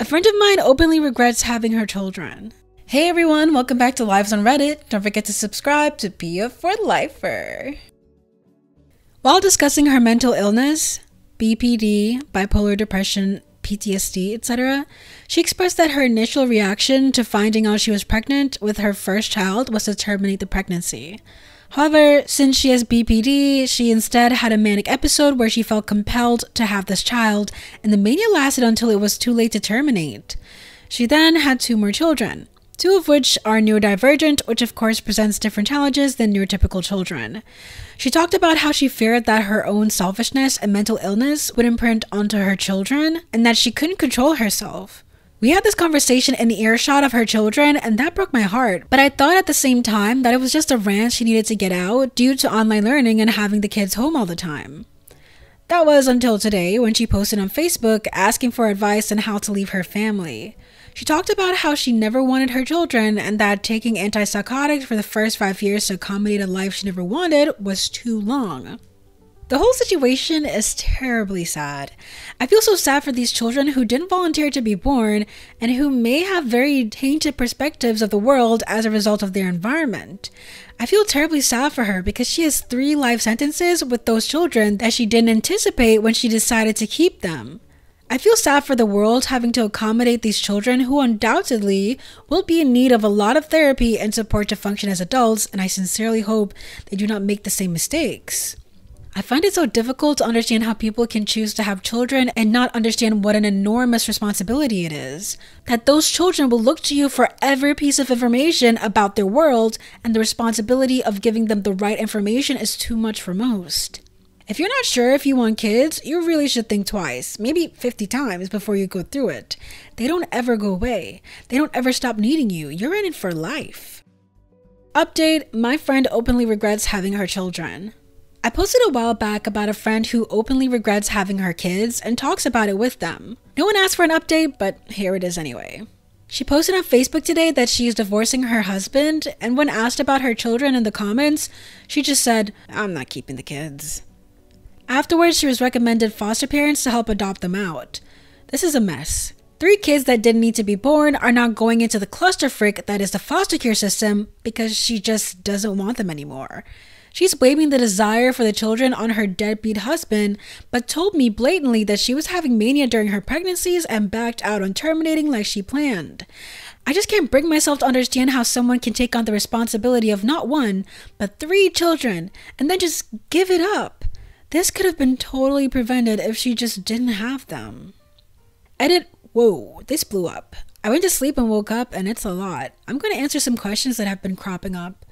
A friend of mine openly regrets having her children. Hey everyone, welcome back to Lives on Reddit. Don't forget to subscribe to be a for lifer. While discussing her mental illness, BPD, bipolar depression, PTSD, etc., she expressed that her initial reaction to finding out she was pregnant with her first child was to terminate the pregnancy. However, since she has BPD, she instead had a manic episode where she felt compelled to have this child, and the mania lasted until it was too late to terminate. She then had 2 more children, 2 of which are neurodivergent, which of course presents different challenges than neurotypical children. She talked about how she feared that her own selfishness and mental illness would imprint onto her children, and that she couldn't control herself. We had this conversation in the earshot of her children, and that broke my heart, but I thought at the same time that it was just a rant she needed to get out due to online learning and having the kids home all the time. That was until today when she posted on Facebook asking for advice on how to leave her family. She talked about how she never wanted her children and that taking antipsychotics for the first 5 years to accommodate a life she never wanted was too long. The whole situation is terribly sad. I feel so sad for these children who didn't volunteer to be born and who may have very tainted perspectives of the world as a result of their environment. I feel terribly sad for her because she has 3 life sentences with those children that she didn't anticipate when she decided to keep them. I feel sad for the world having to accommodate these children who undoubtedly will be in need of a lot of therapy and support to function as adults, and I sincerely hope they do not make the same mistakes. I find it so difficult to understand how people can choose to have children and not understand what an enormous responsibility it is. That those children will look to you for every piece of information about their world, and the responsibility of giving them the right information is too much for most. If you're not sure if you want kids, you really should think twice, maybe 50 times before you go through it. They don't ever go away. They don't ever stop needing you. You're in it for life. Update: my friend openly regrets having her children. I posted a while back about a friend who openly regrets having her kids and talks about it with them. No one asked for an update, but here it is anyway. She posted on Facebook today that she is divorcing her husband, and when asked about her children in the comments, she just said, "I'm not keeping the kids." Afterwards, she was recommended foster parents to help adopt them out. This is a mess. 3 kids that didn't need to be born are now going into the clusterfuck that is the foster care system because she just doesn't want them anymore. She's blaming the desire for the children on her deadbeat husband, but told me blatantly that she was having mania during her pregnancies and backed out on terminating like she planned. I just can't bring myself to understand how someone can take on the responsibility of not 1, but 3 children, and then just give it up. This could have been totally prevented if she just didn't have them. Edit: whoa, this blew up. I went to sleep and woke up, and it's a lot. I'm going to answer some questions that have been cropping up.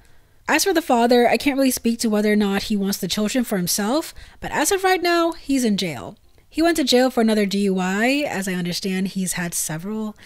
As for the father, I can't really speak to whether or not he wants the children for himself, but as of right now, he's in jail. He went to jail for another DUI, as I understand he's had several.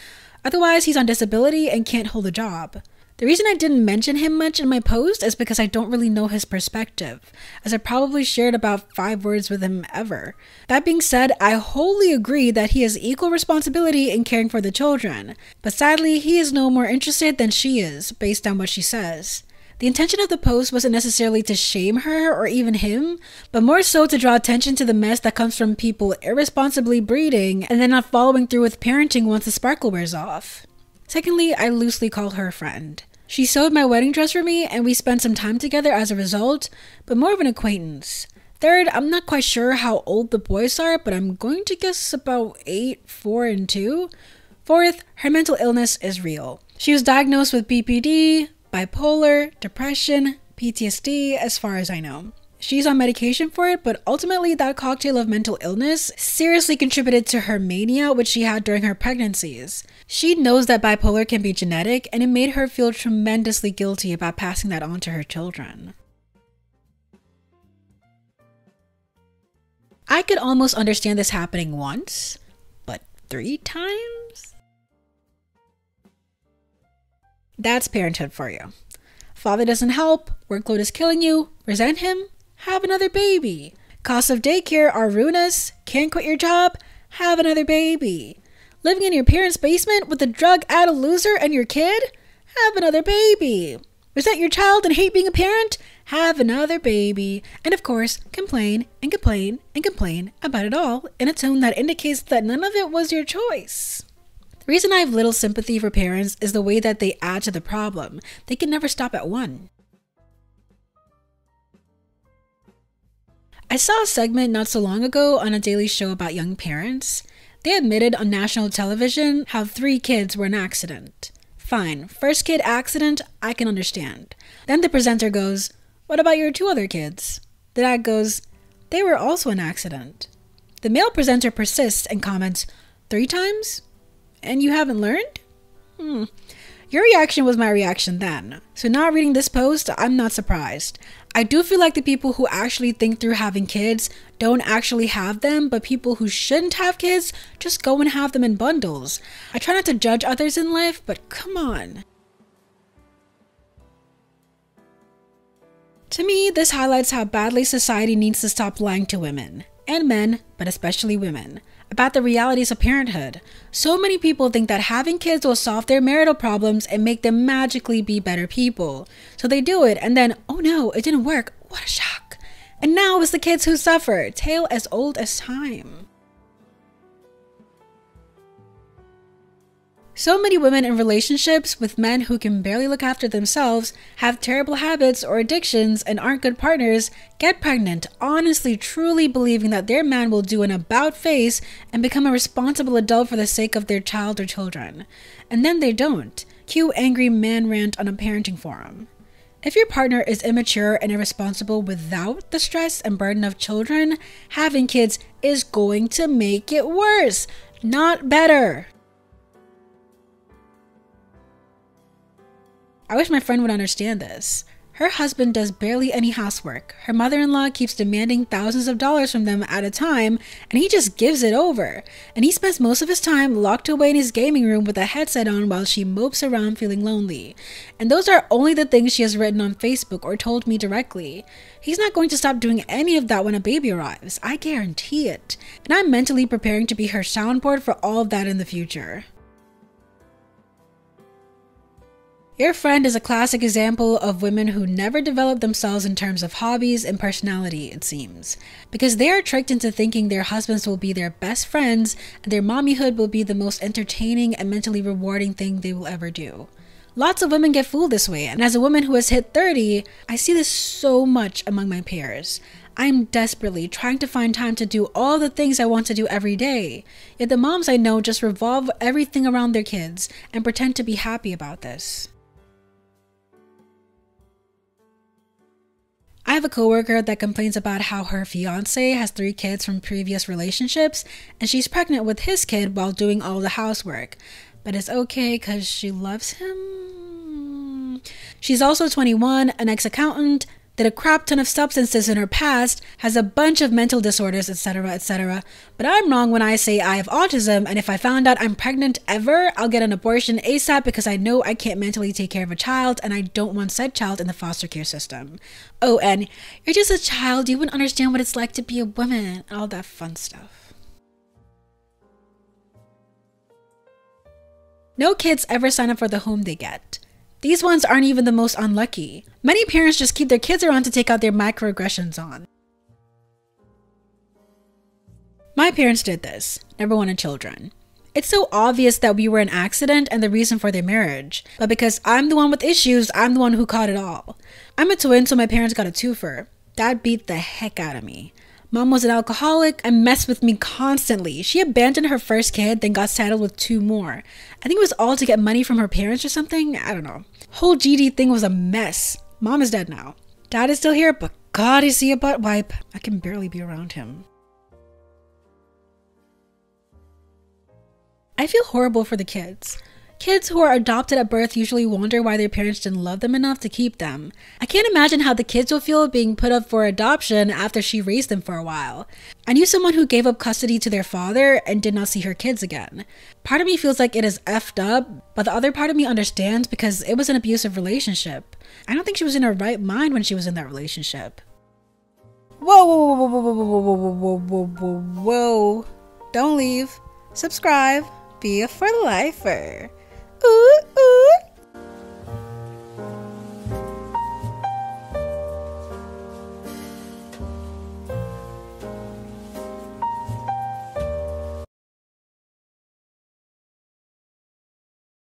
Otherwise, he's on disability and can't hold a job. The reason I didn't mention him much in my post is because I don't really know his perspective, as I probably shared about 5 words with him ever. That being said, I wholly agree that he has equal responsibility in caring for the children, but sadly, he is no more interested than she is, based on what she says. The intention of the post wasn't necessarily to shame her or even him, but more so to draw attention to the mess that comes from people irresponsibly breeding and then not following through with parenting once the sparkle wears off. Secondly, I loosely call her a friend. She sewed my wedding dress for me and we spent some time together as a result, but more of an acquaintance. Third, I'm not quite sure how old the boys are, but I'm going to guess about 8, 4, and 2. Fourth, her mental illness is real. She was diagnosed with BPD, bipolar, depression, PTSD, as far as I know. She's on medication for it, but ultimately that cocktail of mental illness seriously contributed to her mania, which she had during her pregnancies. She knows that bipolar can be genetic, and it made her feel tremendously guilty about passing that on to her children. I could almost understand this happening once, but 3 times? That's parenthood for you. Father doesn't help, workload is killing you, resent him? Have another baby. Costs of daycare are ruinous, can't quit your job? Have another baby. Living in your parents' basement with a drug-addled loser and your kid? Have another baby. Resent your child and hate being a parent? Have another baby. And of course, complain and complain and complain about it all in a tone that indicates that none of it was your choice. The reason I have little sympathy for parents is the way that they add to the problem. They can never stop at one. I saw a segment not so long ago on a daily show about young parents. They admitted on national television how 3 kids were an accident. Fine, first kid accident, I can understand. Then the presenter goes, "What about your 2 other kids?" The dad goes, "They were also an accident." The male presenter persists and comments, "3 times? And you haven't learned?" Your reaction was my reaction then. So now reading this post, I'm not surprised. I do feel like the people who actually think through having kids don't actually have them, but people who shouldn't have kids just go and have them in bundles. I try not to judge others in life, but come on. To me, this highlights how badly society needs to stop lying to women, and men, but especially women, about the realities of parenthood. So many people think that having kids will solve their marital problems and make them magically be better people. So they do it and then, oh no, it didn't work. What a shock. And now it's the kids who suffer, tale as old as time. So many women in relationships with men who can barely look after themselves, have terrible habits or addictions, and aren't good partners, get pregnant, honestly, truly believing that their man will do an about-face and become a responsible adult for the sake of their child or children. And then they don't. Cue angry man rant on a parenting forum. If your partner is immature and irresponsible without the stress and burden of children, having kids is going to make it worse, not better. I wish my friend would understand this. Her husband does barely any housework. Her mother-in-law keeps demanding thousands of dollars from them at a time, and he just gives it over. And he spends most of his time locked away in his gaming room with a headset on while she mopes around feeling lonely. And those are only the things she has written on Facebook or told me directly. He's not going to stop doing any of that when a baby arrives. I guarantee it. And I'm mentally preparing to be her soundboard for all of that in the future. Your friend is a classic example of women who never develop themselves in terms of hobbies and personality, it seems. Because they are tricked into thinking their husbands will be their best friends and their mommyhood will be the most entertaining and mentally rewarding thing they will ever do. Lots of women get fooled this way, and as a woman who has hit 30, I see this so much among my peers. I'm desperately trying to find time to do all the things I want to do every day. Yet the moms I know just revolve everything around their kids and pretend to be happy about this. I have a coworker that complains about how her fiance has 3 kids from previous relationships and she's pregnant with his kid while doing all the housework. But it's okay because she loves him. She's also 21, an ex-accountant, did a crap ton of substances in her past, has a bunch of mental disorders, etc., etc. But I'm wrong when I say I have autism, and if I found out I'm pregnant ever, I'll get an abortion ASAP because I know I can't mentally take care of a child and I don't want said child in the foster care system. Oh, and you're just a child, you wouldn't understand what it's like to be a woman, all that fun stuff. No kids ever sign up for the home they get. These ones aren't even the most unlucky. Many parents just keep their kids around to take out their microaggressions on. My parents did this, never wanted children. It's so obvious that we were an accident and the reason for their marriage. But because I'm the one with issues, I'm the one who caught it all. I'm a twin, so my parents got a twofer. Dad beat the heck out of me. Mom was an alcoholic and messed with me constantly. She abandoned her first kid, then got saddled with 2 more. I think it was all to get money from her parents or something. I don't know. Whole GD thing was a mess. Mom is dead now. Dad is still here, but God, is he a butt wipe. I can barely be around him. I feel horrible for the kids. Kids who are adopted at birth usually wonder why their parents didn't love them enough to keep them. I can't imagine how the kids will feel being put up for adoption after she raised them for a while. I knew someone who gave up custody to their father and did not see her kids again. Part of me feels like it is effed up, but the other part of me understands because it was an abusive relationship. I don't think she was in her right mind when she was in that relationship. Whoa, whoa, whoa, whoa, whoa, whoa, whoa, whoa, whoa, whoa, whoa. Don't leave. Subscribe. Be a for lifer.